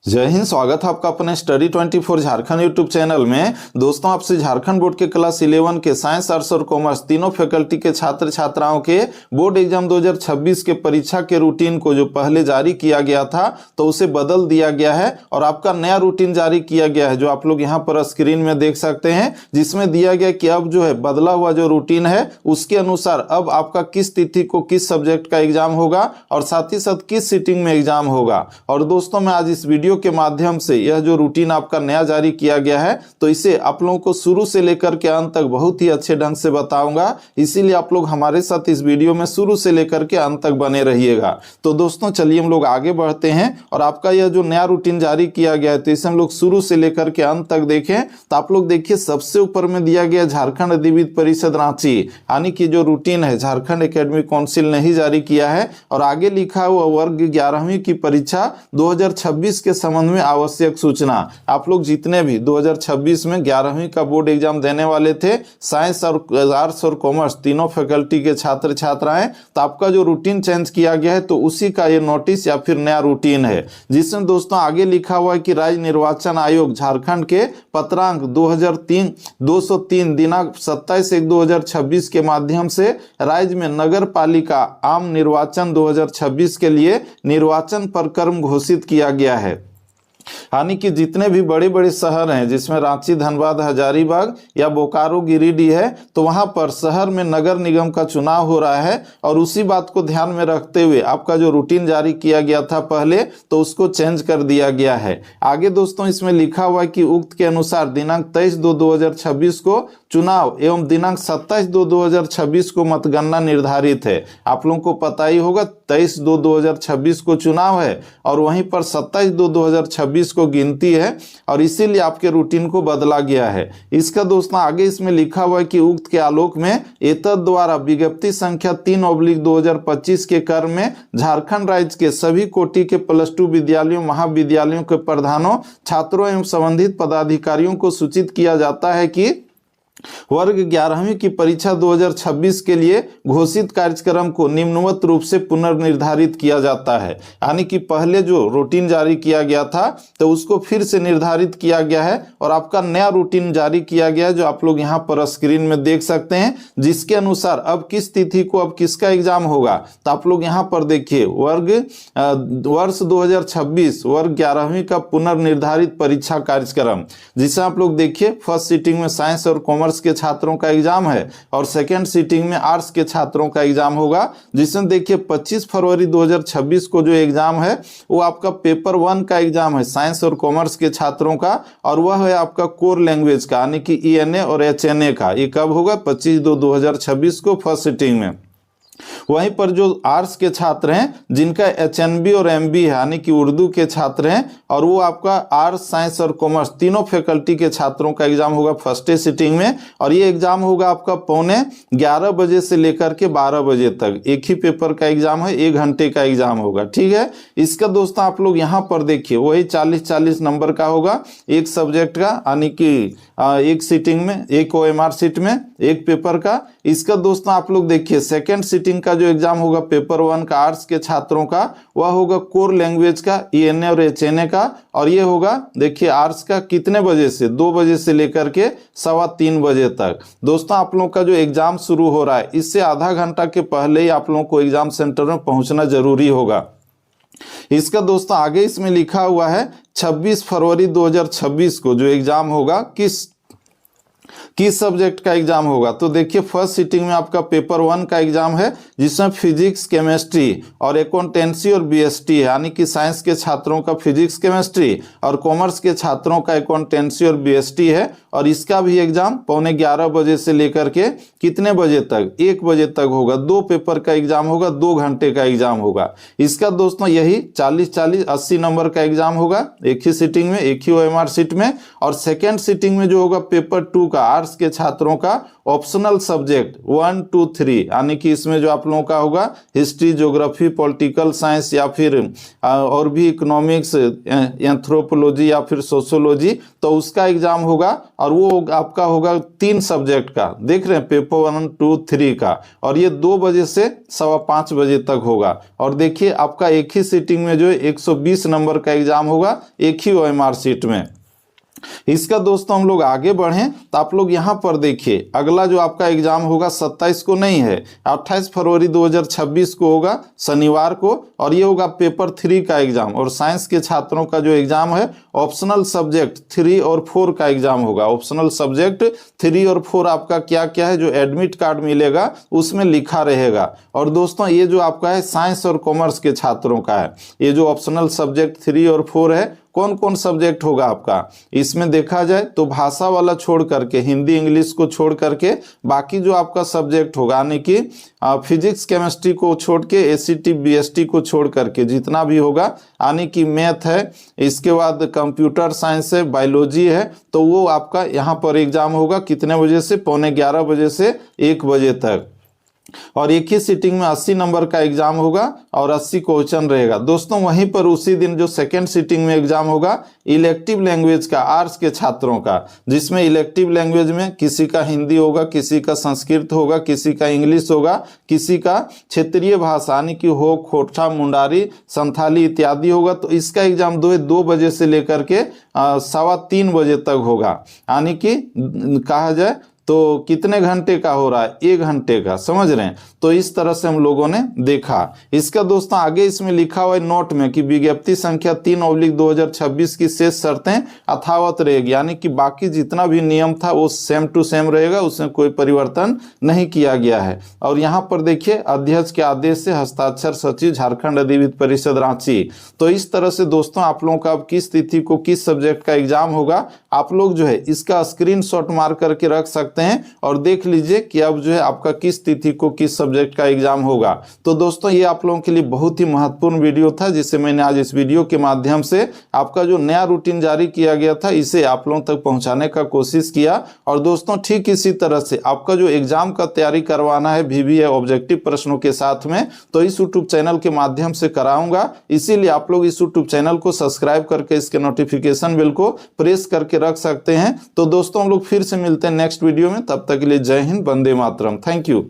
जय हिंद। स्वागत है आपका अपने स्टडी 24 झारखंड यूट्यूब चैनल में। दोस्तों, आपसे झारखंड बोर्ड के क्लास 11 के साइंस, आर्ट्स और कॉमर्स तीनों फैकल्टी के छात्र छात्राओं के बोर्ड एग्जाम 2026 के परीक्षा के रूटीन को जो पहले जारी किया गया था तो उसे बदल दिया गया है और आपका नया रूटीन जारी किया गया है, जो आप लोग यहाँ पर स्क्रीन में देख सकते हैं, जिसमें दिया गया कि अब जो है बदला हुआ जो रूटीन है उसके अनुसार अब आपका किस तिथि को किस सब्जेक्ट का एग्जाम होगा और साथ ही साथ किस सीटिंग में एग्जाम होगा। और दोस्तों, मैं आज इस वीडियो के माध्यम से यह जो रूटीन आपका नया जारी किया गया है तो इसे आप लोगों को शुरू से लेकर के अंत तक बहुत ही अच्छे ढंग से बताऊंगा, इसीलिए आप लोग हमारे साथ इस वीडियो में शुरू से लेकर के अंत तक बने रहिएगा। तो दोस्तों, चलिए हम लोग आगे बढ़ते हैं और आपका यह जो नया रूटीन जारी किया गया है तो इसे हम लोग शुरू से लेकर के अंत तक देखें। तो आप लोग देखिए, सबसे ऊपर में दिया गया झारखंड अधिविद्य परिषद रांची, यानी कि जो रूटीन है झारखंड एकेडमिक काउंसिल ने ही जारी किया है और आगे लिखा हुआ वर्ग 11वीं की परीक्षा 2026 के संबंध में आवश्यक सूचना। आप लोग जितने भी 2026 में 11वीं का बोर्ड एग्जाम देने वाले थे, साइंस और आर्ट्स और कॉमर्स तीनों फैकल्टी के छात्र छात्राएं, तो आपका जो रूटीन चेंज किया गया है तो उसी का ये नोटिस या फिर नया रूटीन है, जिसमें दोस्तों आगे लिखा हुआ है कि राज्य निर्वाचन आयोग झारखंड के पत्रांक 203 दिनांक 27/1/2026 के माध्यम से राज्य में नगर पालिका आम निर्वाचन 2026 के लिए निर्वाचन प्रक्रम घोषित किया गया है। यानी कि जितने भी बड़े बड़े शहर हैं, जिसमें रांची, धनबाद, हजारीबाग या बोकारो, गिरिडीह है, तो वहां पर शहर में नगर निगम का चुनाव हो रहा है और उसी बात को ध्यान में रखते हुए आपका जो रूटीन जारी किया गया था पहले तो उसको चेंज कर दिया गया है। आगे दोस्तों इसमें लिखा हुआ है कि उक्त के अनुसार दिनांक 23/2/2026 को चुनाव एवं दिनांक 27/2/2026 को मतगणना निर्धारित है। आप लोगों को पता ही होगा 23/2/2026 को चुनाव है और वहीं पर 27/2/2026 को गिनती है और इसीलिए आपके रूटीन को बदला गया है। इसका दोस्तों आगे इसमें लिखा हुआ है कि उक्त के आलोक में एतद द्वारा विज्ञप्ति संख्या 3/2025 के क्रम में झारखंड राज्य के सभी कोटि के +2 विद्यालयों, महाविद्यालयों के प्रधानों, छात्रों एवं संबंधित पदाधिकारियों को सूचित किया जाता है कि वर्ग 11वीं की परीक्षा 2026 के लिए घोषित कार्यक्रम को निम्नवत रूप से पुनर्निर्धारित किया जाता है। यानी कि पहले जो रूटीन जारी किया गया था तो उसको फिर से निर्धारित किया गया है और आपका नया रूटीन जारी किया गया है, जो आप लोग यहाँ पर स्क्रीन में देख सकते हैं, जिसके अनुसार अब किस तिथि को अब किसका एग्जाम होगा। तो आप लोग यहाँ पर देखिए, वर्ष 2026 वर्ग 11वीं का पुनर्निर्धारित परीक्षा कार्यक्रम, जिसे आप लोग देखिए फर्स्ट सीटिंग में साइंस और कॉमर्स के छात्रों का एग्जाम है और सेकेंड सीटिंग में आर्ट्स के छात्रों का एग्जाम होगा, जिसमें देखिए 25 फरवरी 2026 को जो एग्जाम है वो आपका पेपर 1 का एग्जाम है साइंस और कॉमर्स के छात्रों का, और वह है आपका कोर लैंग्वेज का, यानी कि ENA और HNA का। ये कब होगा? 25/2/2026 को फर्स्ट सीटिंग में। वहीं पर जो आर्ट्स के छात्र हैं जिनका HNB और MB है, यानी कि उर्दू के छात्र हैं, और वो आपका आर्ट्स, साइंस और कॉमर्स तीनों फैकल्टी के छात्रों का एग्जाम होगा फर्स्ट सीटिंग में, और ये एग्जाम होगा आपका 11:15 बजे से लेकर के 12 बजे तक। एक ही पेपर का एग्जाम है, 1 घंटे का एग्जाम होगा। ठीक है, इसका दोस्तों आप लोग यहाँ पर देखिए, वही 40-40 नंबर का होगा एक सब्जेक्ट का, यानी कि एक सीटिंग में, एक OMR सीट में एक पेपर का। इसका दोस्तों आप लोग देखिए, सेकेंड सीटिंग का जो एग्जाम होगा पेपर 1 का आर्ट्स के छात्रों का, वह होगा कोर लैंग्वेज का, ENA और HNA का, और ये होगा देखिए आर्ट्स का कितने बजे से? 2 बजे से लेकर के 3:15 बजे तक। दोस्तों आप लोगों का जो एग्जाम शुरू हो रहा है इससे आधा घंटा के पहले ही आप लोगों को एग्जाम सेंटर में पहुंचना जरूरी होगा। इसका दोस्तों आगे इसमें लिखा हुआ है 26 फरवरी 2026 को जो एग्जाम होगा किस सब्जेक्ट का एग्जाम होगा। तो देखिए फर्स्ट सीटिंग में आपका पेपर 1 का एग्जाम है, जिसमें फिजिक्स, केमिस्ट्री और अकाउंटेंसी और BST है, यानी कि साइंस के छात्रों का फिजिक्स, केमिस्ट्री और कॉमर्स के छात्रों का अकाउंटेंसी और BST है, और इसका भी एग्जाम 11:15 बजे से लेकर के कितने बजे तक? 1 बजे तक होगा। 2 पेपर का एग्जाम होगा, 2 घंटे का एग्जाम होगा। इसका दोस्तों यही 40-40 80 नंबर का एग्जाम होगा एक ही सीटिंग में, एक ही OMR सीट में, और सेकेंड सीटिंग में जो होगा पेपर 2 का, आर्ट्स के छात्रों का ऑप्शनल सब्जेक्ट 1, 2, 3, यानी कि इसमें जो आप लोगों का होगा हिस्ट्री, ज्योग्राफी, पॉलिटिकल साइंस या फिर और भी इकोनॉमिक्स, एंथ्रोपोलॉजी या फिर सोशियोलॉजी, तो उसका एग्जाम होगा। और वो आपका होगा 3 सब्जेक्ट का, देख रहे हैं, पेपर 1, 2, 3 का। और ये 2 बजे से 5:15 बजे तक होगा। और देखिए आपका एक ही सीटिंग में जो है 120 नंबर का एग्जाम होगा, एक ही OMR सीट में। इसका दोस्तों हम लोग आगे बढ़ें तो आप लोग यहाँ पर देखिए, अगला जो आपका एग्जाम होगा 27 को नहीं है, 28 फरवरी 2026 को होगा, शनिवार को। और ये होगा पेपर 3 का एग्जाम। और साइंस के छात्रों का जो एग्जाम है ऑप्शनल सब्जेक्ट 3 और 4 का एग्जाम होगा। ऑप्शनल सब्जेक्ट 3 और 4 आपका क्या क्या है, जो एडमिट कार्ड मिलेगा उसमें लिखा रहेगा। और दोस्तों ये जो आपका है साइंस और कॉमर्स के छात्रों का है, ये जो ऑप्शनल सब्जेक्ट 3 और 4 है, कौन कौन सब्जेक्ट होगा आपका, इसमें देखा जाए तो भाषा वाला छोड़ करके, हिंदी इंग्लिश को छोड़ करके बाकी जो आपका सब्जेक्ट होगा, यानी कि फिजिक्स केमिस्ट्री को छोड़ के, ACT BST को छोड़ करके जितना भी होगा, यानी कि मैथ है, इसके बाद कंप्यूटर साइंस है, बायोलॉजी है, तो वो आपका यहाँ पर एग्जाम होगा कितने बजे से, 11:15 बजे से 1 बजे तक। और एक ही सीटिंग में 80 नंबर का एग्जाम होगा और 80 क्वेश्चन रहेगा। दोस्तों वहीं पर उसी दिन जो सेकंड सीटिंग में एग्जाम होगा इलेक्टिव लैंग्वेज का, आर्ट्स के छात्रों का, जिसमें इलेक्टिव लैंग्वेज में किसी का हिंदी होगा, किसी का संस्कृत होगा, किसी का इंग्लिश होगा, किसी का क्षेत्रीय भाषा यानी कि हो, खोटा, मुंडारी, संथाली इत्यादि होगा। तो इसका एग्जाम 2 बजे से लेकर के 3:15 बजे तक होगा, यानी कि कहा जाए तो कितने घंटे का हो रहा है, 1 घंटे का, समझ रहे हैं। तो इस तरह से हम लोगों ने देखा। इसका दोस्तों आगे इसमें लिखा हुआ है नोट में कि विज्ञप्ति संख्या 3/2026 की शेष शर्तें यथावत रहेगी, यानी कि बाकी जितना भी नियम था वो सेम टू सेम रहेगा, उसमें कोई परिवर्तन नहीं किया गया है। और यहाँ पर देखिए अध्यक्ष के आदेश से हस्ताक्षर सचिव झारखंड अधिविद्य परिषद रांची। तो इस तरह से दोस्तों आप लोगों का अब किस तिथि को किस सब्जेक्ट का एग्जाम होगा, आप लोग जो है इसका स्क्रीनशॉट मार करके रख सकते हैं और देख लीजिए कि अब जो है आपका किस तिथि को किस सब्जेक्ट का एग्जाम होगा। तो दोस्तों ये आप लोगों के लिए बहुत ही महत्वपूर्ण वीडियो था, जिसे मैंने आज इस वीडियो के माध्यम से आपका जो नया रूटीन जारी किया गया था इसे आप लोगों तक पहुंचाने का कोशिश किया। और दोस्तों ठीक इसी तरह से आपका जो एग्जाम का तैयारी करवाना है VBA ऑब्जेक्टिव प्रश्नों के साथ में, तो इस यूट्यूब चैनल के माध्यम से कराऊंगा। इसीलिए आप लोग इस यूट्यूब चैनल को सब्सक्राइब करके इसके नोटिफिकेशन बेल को प्रेस करके रख सकते हैं। तो दोस्तों हम लोग फिर से मिलते हैं नेक्स्ट वीडियो में, तब तक के लिए जय हिंद, वंदे मातरम, थैंक यू।